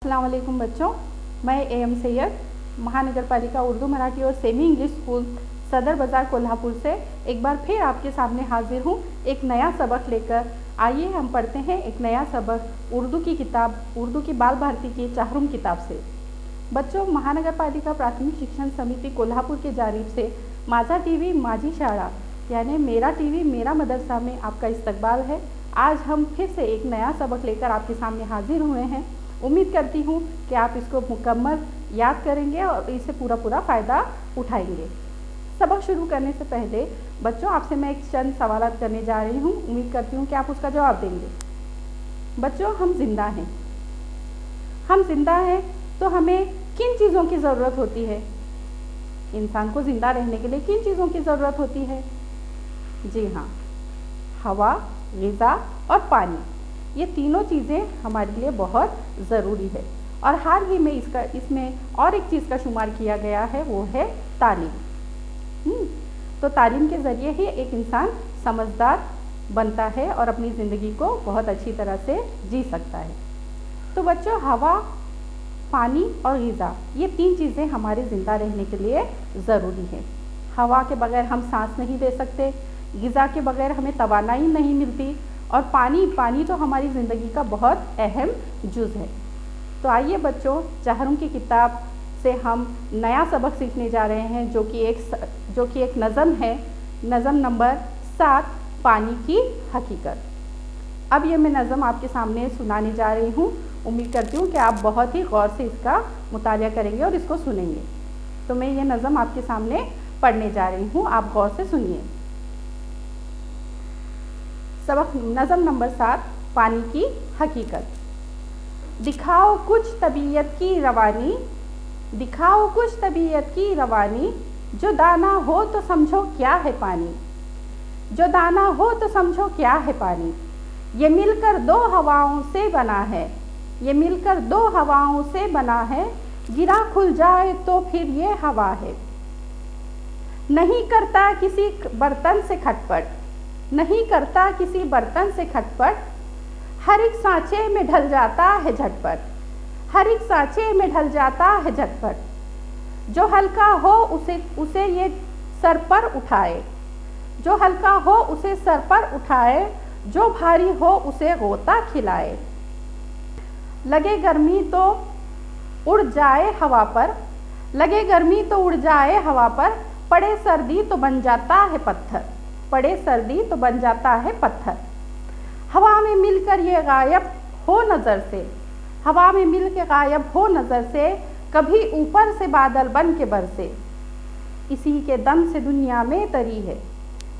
अस्सलाम वालेकुम बच्चों, मैं एम सैयद महानगर पालिका उर्दू मराठी और सेमी इंग्लिश स्कूल सदर बाज़ार कोल्हापुर से एक बार फिर आपके सामने हाजिर हूँ एक नया सबक लेकर। आइए हम पढ़ते हैं एक नया सबक उर्दू की किताब उर्दू की बाल भारती की चाहरुम किताब से। बच्चों, महानगर पालिका प्राथमिक शिक्षण समिति कोल्हापुर के जानिब से माझा टीवी माझी शाळा यानी मेरा टीवी मेरा मदरसा में आपका इस्तकबाल है। आज हम फिर से एक नया सबक लेकर आपके सामने हाजिर हुए हैं। उम्मीद करती हूँ कि आप इसको मुकम्मल याद करेंगे और इसे पूरा फ़ायदा उठाएंगे। सबक शुरू करने से पहले बच्चों आपसे मैं एक चंद सवाल करने जा रही हूँ। उम्मीद करती हूँ कि आप उसका जवाब देंगे। बच्चों, हम जिंदा हैं तो हमें किन चीज़ों की ज़रूरत होती है? इंसान को ज़िंदा रहने के लिए किन चीज़ों की ज़रूरत होती है? जी हाँ, हवा, ग़िज़ा और पानी, ये तीनों चीज़ें हमारे लिए बहुत ज़रूरी है। और हाल ही में इसमें और एक चीज़ का शुमार किया गया है, वो है तालीम। तो तालीम के ज़रिए ही एक इंसान समझदार बनता है और अपनी ज़िंदगी को बहुत अच्छी तरह से जी सकता है। तो बच्चों, हवा, पानी और ग़िज़ा, ये तीन चीज़ें हमारे ज़िंदा रहने के लिए ज़रूरी है। हवा के बगैर हम सांस नहीं ले सकते, ग़िज़ा के बगैर हमें तवानाई नहीं मिलती, और पानी तो हमारी ज़िंदगी का बहुत अहम जुज़ है। तो आइए बच्चों, चाहरुम की किताब से हम नया सबक सीखने जा रहे हैं, जो कि एक नज़म है। नज़म नंबर 7, पानी की हकीकत। अब ये मैं नज़म आपके सामने सुनाने जा रही हूँ। उम्मीद करती हूँ कि आप बहुत ही गौर से इसका मुतालिया करेंगे और इसको सुनेंगे। तो मैं ये नज़म आपके सामने पढ़ने जा रही हूँ, आप गौर से सुनिए। सबक नज़म नंबर 7, पानी की हकीकत। दिखाओ कुछ तबीयत की रवानी, दिखाओ कुछ तबीयत की रवानी, जो दाना हो तो समझो क्या है पानी, जो दाना हो तो समझो क्या है पानी। ये मिलकर दो हवाओं से बना है, ये मिलकर दो हवाओं से बना है, गिरा खुल जाए तो फिर ये हवा है। नहीं करता किसी बर्तन से खटपट, नहीं करता किसी बर्तन से खटपट, हर एक सांचे में ढल जाता है झटपट, हर एक सांचे में ढल जाता है झटपट। जो हल्का हो उसे ये सर पर उठाए, जो हल्का हो उसे सर पर उठाए, जो भारी हो उसे गोता खिलाए। लगे गर्मी तो उड़ जाए हवा पर, लगे गर्मी तो उड़ जाए हवा पर, पड़े सर्दी तो बन जाता है पत्थर, पड़े सर्दी तो बन जाता है पत्थर। हवा में मिलकर ये गायब हो नज़र से, हवा में मिल के गायब हो नज़र से, कभी ऊपर से बादल बन के बरसे। इसी के दम से दुनिया में तरी है,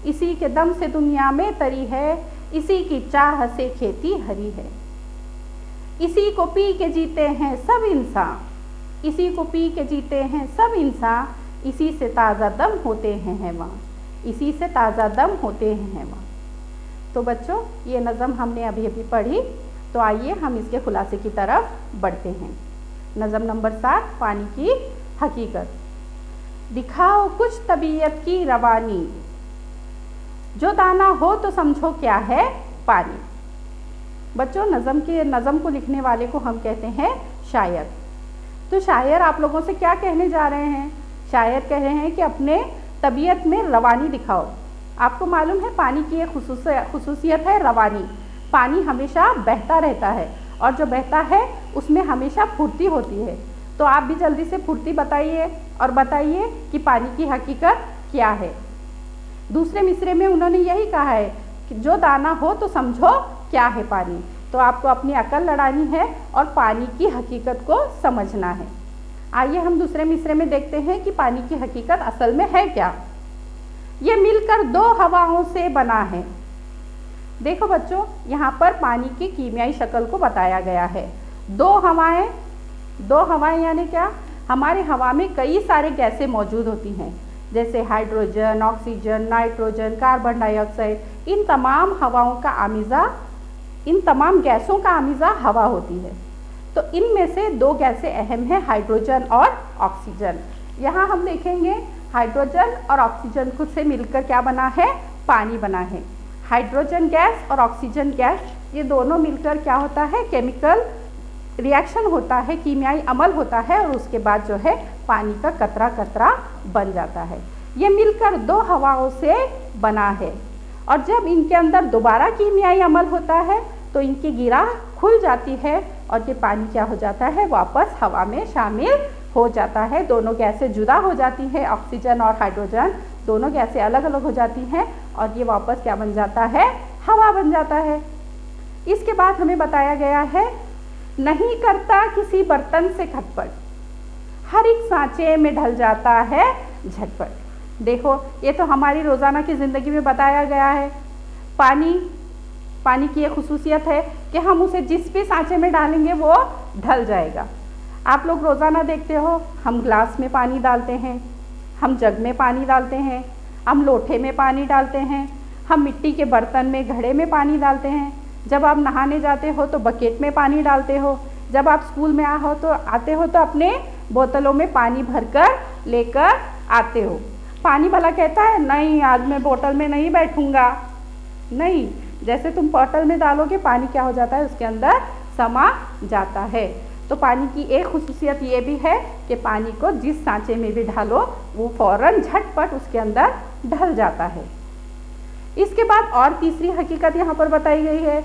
इसी के दम से दुनिया में तरी है, इसी की चाह से खेती हरी है। इसी को पी के जीते हैं सब इंसान, इसी को पी के जीते हैं सब इंसान, इसी से ताज़ा दम होते हैं हैवान, इसी से ताज़ा दम होते हैं हैवान। तो बच्चों, ये नज़म हमने अभी पढ़ी, तो आइए हम इसके खुलासे की तरफ बढ़ते हैं। नज़म नंबर 7, पानी की हकीकत। दिखाओ कुछ तबीयत की रवानी, जो दाना हो तो समझो क्या है पानी। बच्चों, नज़म को लिखने वाले को हम कहते हैं शायर। तो शायर आप लोगों से क्या कहने जा रहे हैं? शायर कह रहे हैं कि अपने तबीयत में रवानी दिखाओ। आपको मालूम है पानी की एक खुसूसियत है रवानी। पानी हमेशा बहता रहता है और जो बहता है उसमें हमेशा फुर्ती होती है। तो आप भी जल्दी से फुर्ती बताइए और बताइए कि पानी की हकीकत क्या है। दूसरे मिसरे में उन्होंने यही कहा है कि जो दाना हो तो समझो क्या है पानी। तो आपको अपनी अकल लड़ानी है और पानी की हकीकत को समझना है। आइए हम दूसरे मिसरे में देखते हैं कि पानी की हकीकत असल में है क्या। ये मिलकर दो हवाओं से बना है। देखो बच्चों, यहाँ पर पानी की कीमियाई शक्ल को बताया गया है। दो हवाएं यानी क्या? हमारे हवा में कई सारे गैसें मौजूद होती हैं, जैसे hydrogen, oxygen, nitrogen, carbon dioxide. इन तमाम गैसों का आमिज़ा हवा होती है। तो इनमें से दो गैसें अहम हैं, हाइड्रोजन और ऑक्सीजन। यहाँ हम देखेंगे हाइड्रोजन और ऑक्सीजन खुद से मिलकर क्या बना है? पानी बना है। हाइड्रोजन गैस और ऑक्सीजन गैस ये दोनों मिलकर क्या होता है? केमिकल रिएक्शन होता है, कीमियाई अमल होता है और उसके बाद जो है पानी का कतरा कतरा बन जाता है। ये मिलकर दो हवाओं से बना है और जब इनके अंदर दोबारा कीमियाई अमल होता है तो इनकी गिरा खुल जाती है और ये पानी क्या हो जाता है, वापस हवा में शामिल हो जाता है। दोनों गैसें जुदा हो जाती हैं, ऑक्सीजन और हाइड्रोजन दोनों गैसें अलग अलग हो जाती हैं और ये वापस क्या बन जाता है, हवा बन जाता है। इसके बाद हमें बताया गया है, नहीं करता किसी बर्तन से खटपट, हर एक सांचे में ढल जाता है झटपट। देखो ये तो हमारी रोज़ाना की ज़िंदगी में बताया गया है। पानी की ये खुसूसियत है कि हम उसे जिस भी सांचे में डालेंगे वो ढल जाएगा। आप लोग रोज़ाना देखते हो, हम ग्लास में पानी डालते हैं, हम जग में पानी डालते हैं, हम लोटे में पानी डालते हैं, हम मिट्टी के बर्तन में, घड़े में पानी डालते हैं। जब आप नहाने जाते हो तो बकेट में पानी डालते हो, जब आप स्कूल में आते हो तो अपने बोतलों में पानी भरकर लेकर आते हो। पानी भला कहता है नहीं, आज मैं बोतल में नहीं बैठूंगा, नहीं, जैसे तुम बोतल में डालोगे पानी क्या हो जाता है, उसके अंदर समा जाता है। तो पानी की एक खुसूसियत ये भी है कि पानी को जिस सांचे में भी डालो वो फौरन झटपट उसके अंदर ढल जाता है। इसके बाद और तीसरी हकीकत यहाँ पर बताई गई है।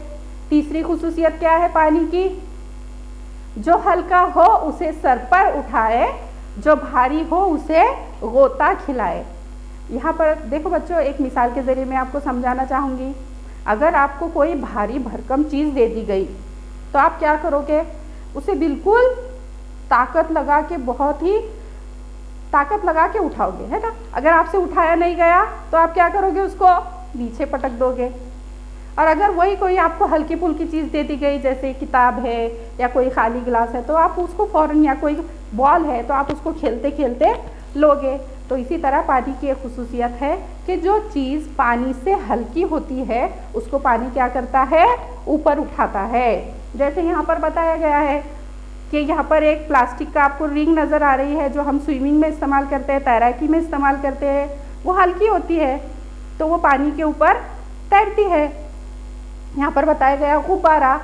तीसरी खुसूसियत क्या है पानी की, जो हल्का हो उसे सर पर उठाए, जो भारी हो उसे गोता खिलाए। यहाँ पर देखो बच्चों, एक मिसाल के ज़रिए मैं आपको समझाना चाहूँगी। अगर आपको कोई भारी भरकम चीज़ दे दी गई तो आप क्या करोगे, उसे बिल्कुल ताकत लगा के, बहुत ही ताकत लगा के उठाओगे, है ना। अगर आपसे उठाया नहीं गया तो आप क्या करोगे, उसको नीचे पटक दोगे। और अगर वही कोई आपको हल्की फुल्की चीज़ दे दी गई, जैसे किताब है या कोई खाली गिलास है, तो आप उसको फ़ौरन, या कोई बॉल है तो आप उसको खेलते खेलते लोगे। तो इसी तरह पानी की एक खुसूसियत है कि जो चीज़ पानी से हल्की होती है उसको पानी क्या करता है, ऊपर उठाता है। जैसे यहाँ पर बताया गया है कि यहाँ पर एक प्लास्टिक का आपको रिंग नज़र आ रही है जो हम स्विमिंग में इस्तेमाल करते हैं, तैराकी में इस्तेमाल करते हैं। वो हल्की होती है तो वो पानी के ऊपर तैरती है। यहाँ पर बताया गया गुब्बारा,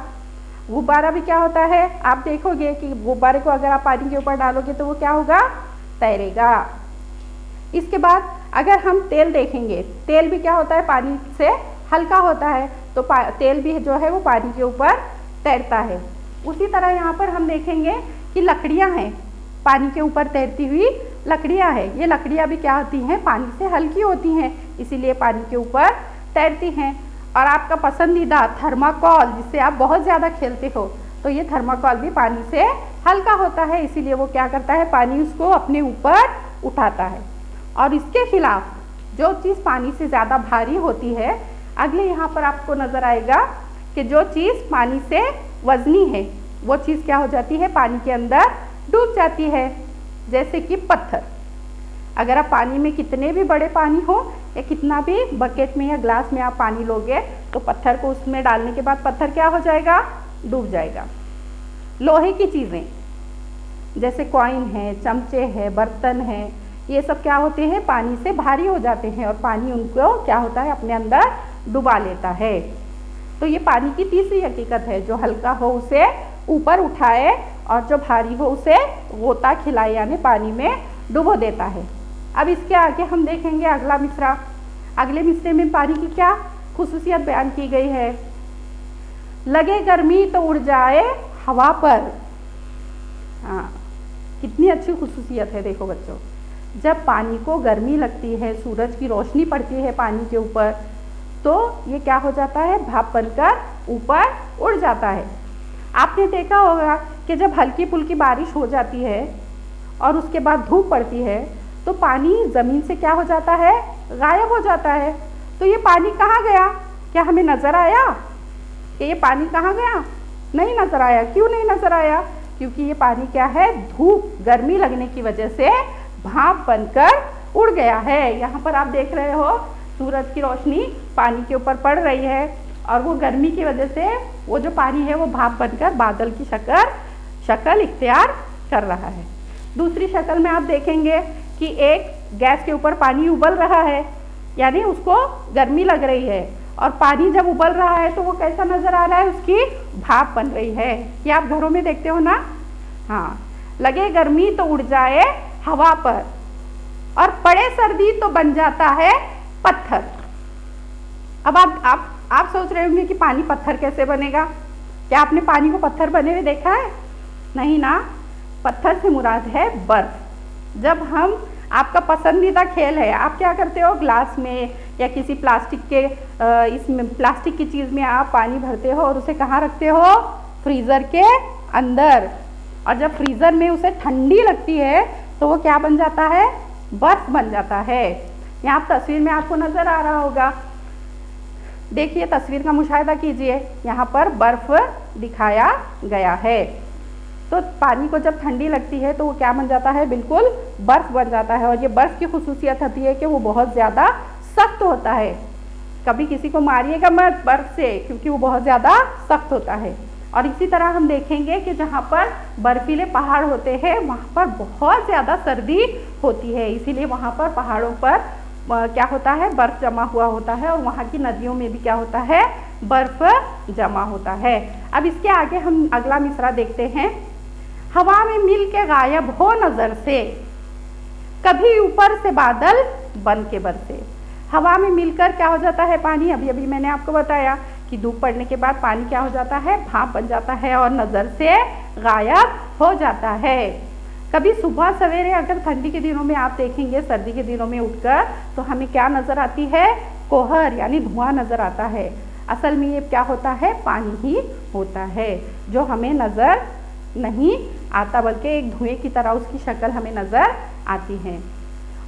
गुब्बारा भी क्या होता है, आप देखोगे कि गुब्बारे को अगर आप पानी के ऊपर डालोगे तो वो क्या होगा, तैरेगा। इसके बाद अगर हम तेल देखेंगे, तेल भी क्या होता है, पानी से हल्का होता है, तो तेल भी जो है वो पानी के ऊपर तैरता है। उसी तरह यहाँ पर हम देखेंगे कि लकड़ियाँ हैं, पानी के ऊपर तैरती हुई लकड़ियाँ हैं। ये लकड़ियाँ भी क्या होती हैं, पानी से हल्की होती हैं, इसीलिए पानी के ऊपर तैरती हैं। और आपका पसंदीदा थर्माकोल, जिससे आप बहुत ज़्यादा खेलते हो, तो ये थर्माकोल भी पानी से हल्का होता है, इसीलिए वो क्या करता है, पानी उसको अपने ऊपर उठाता है। और इसके खिलाफ जो चीज़ पानी से ज़्यादा भारी होती है, अगले यहाँ पर आपको नज़र आएगा कि जो चीज़ पानी से वज़नी है वो चीज़ क्या हो जाती है, पानी के अंदर डूब जाती है। जैसे कि पत्थर, अगर आप पानी में कितने भी बड़े पानी हो या कितना भी बकेट में या ग्लास में आप पानी लोगे तो पत्थर को उसमें डालने के बाद पत्थर क्या हो जाएगा, डूब जाएगा। लोहे की चीज़ें जैसे कॉइन है, चमचे है, बर्तन है, ये सब क्या होते हैं, पानी से भारी हो जाते हैं और पानी उनको क्या होता है, अपने अंदर डुबा लेता है। तो ये पानी की तीसरी हकीकत है, जो हल्का हो उसे ऊपर उठाए और जो भारी हो उसे गोता खिलाए, यानी पानी में डुबो देता है। अब इसके आगे हम देखेंगे अगला मिसरा। अगले मिसरे में पानी की क्या खुसूसियत बयान की गई है, लगे गर्मी तो उड़ जाए हवा पर। हाँ, कितनी अच्छी खुसूसियत है। देखो बच्चों, जब पानी को गर्मी लगती है, सूरज की रोशनी पड़ती है पानी के ऊपर, तो ये क्या हो जाता है, भाप बनकर ऊपर उड़ जाता है। आपने देखा होगा कि जब हल्की फुल्की बारिश हो जाती है और उसके बाद धूप पड़ती है तो पानी ज़मीन से क्या हो जाता है, गायब हो जाता है। तो ये पानी कहाँ गया, क्या हमें नज़र आया कि ये पानी कहाँ गया? नहीं नज़र आया। क्यों नहीं नज़र आया? क्योंकि ये पानी क्या है, धूप, गर्मी लगने की वजह से भाप बनकर उड़ गया है। यहाँ पर आप देख रहे हो सूरज की रोशनी पानी के ऊपर पड़ रही है और वो गर्मी की वजह से वो जो पानी है वो भाप बनकर बादल की शक्ल इख्तियार कर रहा है। दूसरी शक्ल में आप देखेंगे कि एक गैस के ऊपर पानी उबल रहा है, यानी उसको गर्मी लग रही है और पानी जब उबल रहा है तो वो कैसा नज़र आ रहा है, उसकी भाप बन रही है। ये आप घरों में देखते हो ना। हाँ, लगे गर्मी तो उड़ जाए हवा पर और पड़े सर्दी तो बन जाता है पत्थर। अब आप सोच रहे होंगे कि पानी पत्थर कैसे बनेगा। क्या आपने पानी को पत्थर बने हुए देखा है? नहीं ना। पत्थर से मुराद है बर्फ। जब हम, आपका पसंदीदा खेल है, आप क्या करते हो, ग्लास में या किसी प्लास्टिक के इसमें प्लास्टिक की चीज़ में आप पानी भरते हो और उसे कहाँ रखते हो, फ्रीज़र के अंदर। और जब फ्रीज़र में उसे ठंडी लगती है तो वो क्या बन जाता है, बर्फ बन जाता है। यहाँ तस्वीर में आपको नज़र आ रहा होगा, देखिए तस्वीर का मुशाहिदा कीजिए, यहाँ पर बर्फ दिखाया गया है। तो पानी को जब ठंडी लगती है तो वो क्या बन जाता है, बिल्कुल बर्फ़ बन जाता है। और ये बर्फ़ की खुसूसियत होती है कि वो बहुत ज़्यादा सख्त होता है। कभी किसी को मारिएगा मत बर्फ़ से, क्योंकि वो बहुत ज़्यादा सख्त होता है। और इसी तरह हम देखेंगे कि जहाँ पर बर्फीले पहाड़ होते हैं वहाँ पर बहुत ज़्यादा सर्दी होती है, इसीलिए वहाँ पर पहाड़ों पर क्या होता है, बर्फ़ जमा हुआ होता है। और वहाँ की नदियों में भी क्या होता है, बर्फ़ जमा होता है। अब इसके आगे हम अगला मिसरा देखते हैं। हवा में मिल के गायब हो नज़र से, कभी ऊपर से बादल बन के बरसे। हवा में मिलकर क्या हो जाता है पानी, अभी अभी मैंने आपको बताया कि धूप पड़ने के बाद पानी क्या हो जाता है, भाप बन जाता है और नज़र से गायब हो जाता है। कभी सुबह सवेरे अगर ठंडी के दिनों में आप देखेंगे, सर्दी के दिनों में उठकर, तो हमें क्या नज़र आती है, कोहर यानी धुआं नज़र आता है। असल में ये क्या होता है, पानी ही होता है जो हमें नज़र नहीं आता, बल्कि एक धुएं की तरह उसकी शक्ल हमें नज़र आती है।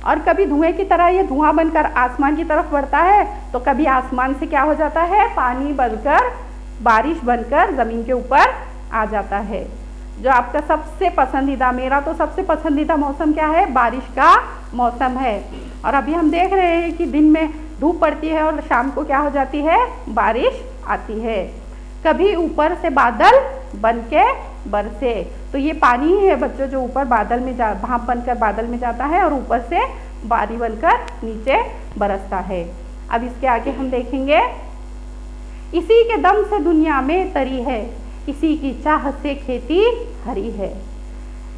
और कभी धुएं की तरह ये धुआं बनकर आसमान की तरफ बढ़ता है, तो कभी आसमान से क्या हो जाता है, पानी बनकर बारिश बनकर ज़मीन के ऊपर आ जाता है। जो आपका सबसे पसंदीदा, मेरा तो सबसे पसंदीदा मौसम क्या है, बारिश का मौसम है। और अभी हम देख रहे हैं कि दिन में धूप पड़ती है और शाम को क्या हो जाती है, बारिश आती है। कभी ऊपर से बादल बन के बरसे, तो ये पानी ही है बच्चों जो ऊपर बादल में भाप बनकर बादल में जाता है और ऊपर से बारी बनकर नीचे बरसता है। अब इसके आगे हम देखेंगे, इसी के दम से दुनिया में तरी है, इसी की चाह से खेती हरी है।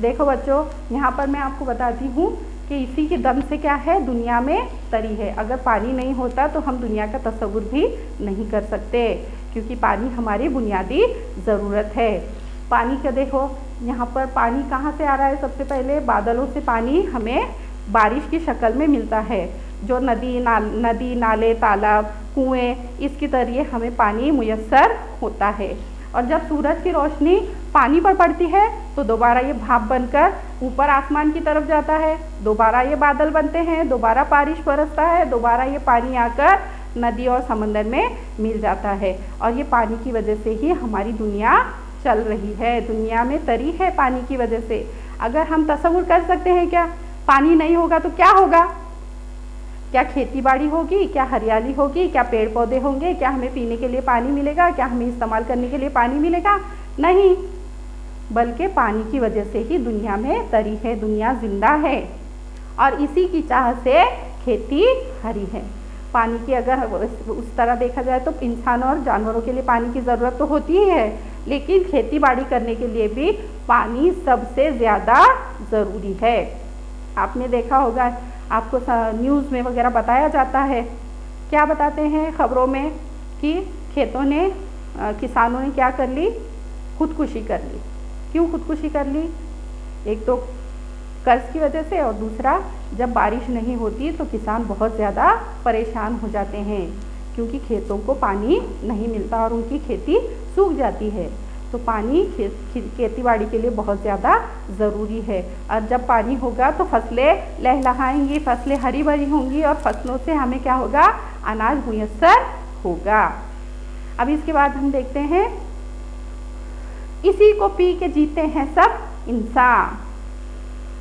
देखो बच्चों, यहाँ पर मैं आपको बताती हूँ कि इसी के दम से क्या है, दुनिया में तरी है। अगर पानी नहीं होता तो हम दुनिया का तस्वुर भी नहीं कर सकते, क्योंकि पानी हमारी बुनियादी ज़रूरत है। पानी का देखो, यहाँ पर पानी कहाँ से आ रहा है, सबसे पहले बादलों से पानी हमें बारिश की शक्ल में मिलता है। जो नदी नाले तालाब कुएँ, इसके जरिए हमें पानी मुयस्सर होता है। और जब सूरज की रोशनी पानी पर पड़ती है तो दोबारा ये भाप बनकर ऊपर आसमान की तरफ जाता है, दोबारा ये बादल बनते हैं, दोबारा बारिश बरसता है, दोबारा ये पानी आकर नदी और समंदर में मिल जाता है। और ये पानी की वजह से ही हमारी दुनिया चल रही है, दुनिया में तरी है पानी की वजह से। अगर हम तस्वुर कर सकते हैं क्या, पानी नहीं होगा तो क्या होगा, क्या खेती बाड़ी होगी, क्या हरियाली होगी, क्या पेड़ पौधे होंगे, क्या हमें पीने के लिए पानी मिलेगा, क्या हमें इस्तेमाल करने के लिए पानी मिलेगा, नहीं। बल्कि पानी की वजह से ही दुनिया में तरी है, दुनिया जिंदा है और इसी की चाह से खेती हरी है। पानी की अगर उस तरह देखा जाए तो इंसानों और जानवरों के लिए पानी की ज़रूरत तो होती ही है, लेकिन खेती बाड़ी करने के लिए भी पानी सबसे ज़्यादा ज़रूरी है। आपने देखा होगा, आपको न्यूज़ में वगैरह बताया जाता है, क्या बताते हैं खबरों में, कि खेतों ने किसानों ने क्या कर ली, खुदकुशी कर ली। क्यों खुदकुशी कर ली, एक तो कर्ज की वजह से और दूसरा जब बारिश नहीं होती तो किसान बहुत ज़्यादा परेशान हो जाते हैं, क्योंकि खेतों को पानी नहीं मिलता और उनकी खेती सूख जाती है। तो पानी खेती बाड़ी के लिए बहुत ज़्यादा ज़रूरी है। और जब पानी होगा तो फसलें लहलहाएंगी, फसलें हरी भरी होंगी और फसलों से हमें क्या होगा, अनाज मुयस्सर होगा। अब इसके बाद हम देखते हैं, इसी को पी के जीते हैं सब इंसान।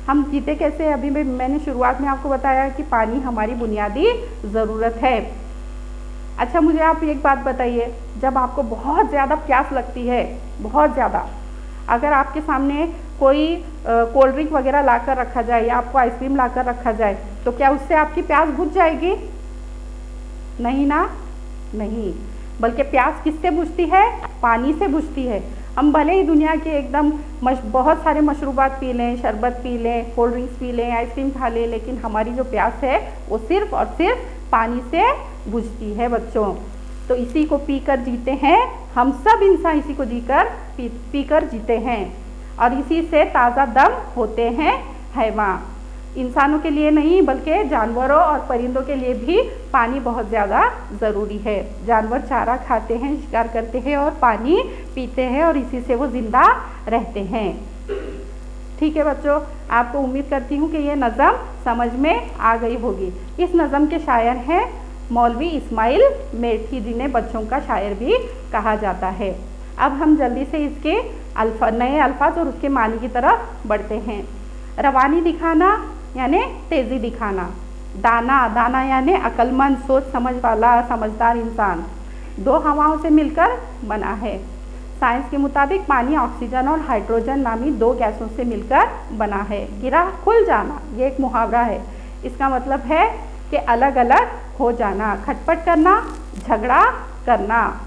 हम जीते कैसे, अभी मैंने शुरुआत में आपको बताया कि पानी हमारी बुनियादी ज़रूरत है। अच्छा मुझे आप एक बात बताइए, जब आपको बहुत ज़्यादा प्यास लगती है, बहुत ज़्यादा, अगर आपके सामने कोई कोल्ड ड्रिंक वगैरह ला कर रखा जाए या आपको आइसक्रीम ला कर रखा जाए, तो क्या उससे आपकी प्यास बुझ जाएगी? नहीं ना, नहीं, बल्कि प्यास किससे बुझती है? पानी से बुझती है। हम भले ही दुनिया के एकदम बहुत सारे मशरूबात पी लें, शरबत पी लें, कोल्ड ड्रिंक्स पी लें, आइसक्रीम खा लें, लेकिन हमारी जो प्यास है वो सिर्फ और सिर्फ पानी से बुझती है बच्चों। तो इसी को पीकर जीते हैं हम सब इंसान, इसी को पीकर जीते हैं और इसी से ताज़ा दम होते हैं हैवान। इंसानों के लिए नहीं बल्कि जानवरों और परिंदों के लिए भी पानी बहुत ज़्यादा ज़रूरी है। जानवर चारा खाते हैं, शिकार करते हैं और पानी पीते हैं और इसी से वो ज़िंदा रहते हैं। ठीक है बच्चों, आपको उम्मीद करती हूँ कि ये नज़म समझ में आ गई होगी। इस नज़म के शायर हैं मौलवी इस्माइल मेठी, जिन्हें बच्चों का शायर भी कहा जाता है। अब हम जल्दी से इसके नए अल्फाज और उसके मानी की तरफ बढ़ते हैं। रवानी दिखाना यानी तेज़ी दिखाना। दाना, दाना यानी अक्लमंद, सोच समझ वाला, समझदार इंसान। दो हवाओं से मिलकर बना है। साइंस के मुताबिक पानी ऑक्सीजन और हाइड्रोजन नामी दो गैसों से मिलकर बना है। गिरा खुल जाना, ये एक मुहावरा है। इसका मतलब है कि अलग अलग हो जाना, खटपट करना, झगड़ा करना।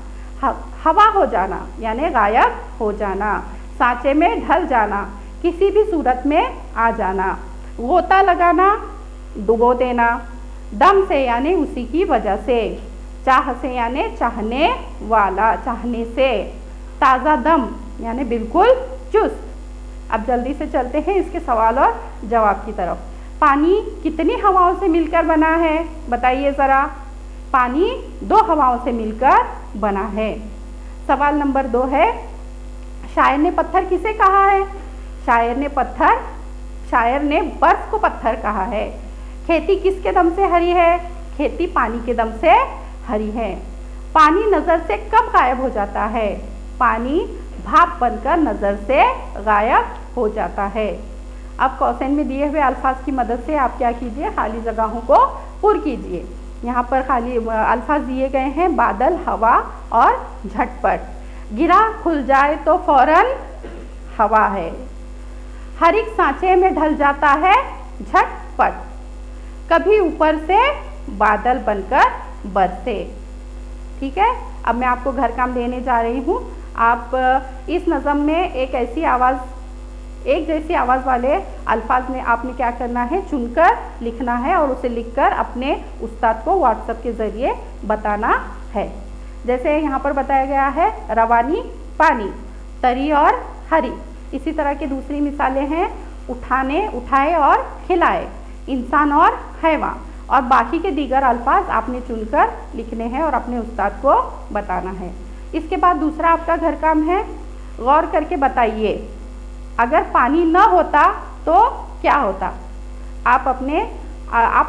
हवा हो जाना यानी गायब हो जाना। सांचे में ढल जाना, किसी भी सूरत में आ जाना। गोता लगाना, डुबो देना। दम से यानी उसी की वजह से। चाह से यानी चाहने वाला, चाहने से। ताज़ा दम यानी बिल्कुल चुस्त। अब जल्दी से चलते हैं इसके सवाल और जवाब की तरफ। पानी कितनी हवाओं से मिलकर बना है? बताइए ज़रा। पानी दो हवाओं से मिलकर बना है। सवाल नंबर 2 है, शायर ने पत्थर किसे कहा है? शायर ने बर्फ को पत्थर कहा है। खेती किसके दम से हरी है? खेती पानी के दम से हरी है। पानी नज़र से कब गायब हो जाता है? पानी भाप बनकर नज़र से गायब हो जाता है। अब क्वेश्चन में दिए हुए अल्फाज की मदद से आप क्या कीजिए, खाली जगहों को पूर्ण कीजिए। यहाँ पर खाली अल्फाज दिए गए हैं बादल, हवा और झटपट। गिरा खुल जाए तो फौरन हवा है। हर एक सांचे में ढल जाता है झटपट। कभी ऊपर से बादल बनकर बरसे। ठीक है, अब मैं आपको घर काम देने जा रही हूँ। आप इस नज़म में एक जैसी आवाज़ वाले अल्फाज में आपने क्या करना है, चुनकर लिखना है और उसे लिखकर अपने उस्ताद को व्हाट्सएप के ज़रिए बताना है। जैसे यहाँ पर बताया गया है, रवानी पानी, तरी और हरी। इसी तरह की दूसरी मिसालें हैं, उठाने, उठाए और खिलाए, इंसान और हैवान। और बाकी के दीगर अल्फाज आपने चुनकर लिखने हैं और अपने उस्ताद को बताना है। इसके बाद दूसरा आपका घर काम है, गौर करके बताइए अगर पानी न होता तो क्या होता। आप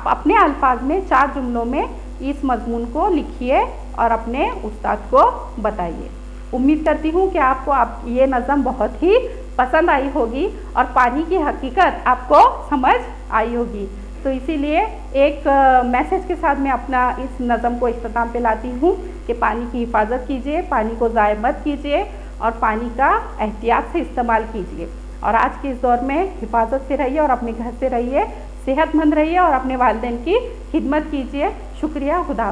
अपने अल्फाज में 4 जुमलों में इस मजमून को लिखिए और अपने उस्ताद को बताइए। उम्मीद करती हूँ कि आपको ये नज़म बहुत ही पसंद आई होगी और पानी की हकीकत आपको समझ आई होगी। तो इसीलिए एक मैसेज के साथ मैं अपना इस नज़म को इख्तिताम पे लाती हूँ कि पानी की हिफाजत कीजिए, पानी को ज़ाय मत कीजिए और पानी का एहतियात से इस्तेमाल कीजिए। और आज के इस दौर में हिफाजत से रहिए और अपने घर से रहिए, सेहतमंद रहिए और अपने वालिदैन की खिदमत कीजिए। शुक्रिया, खुदा।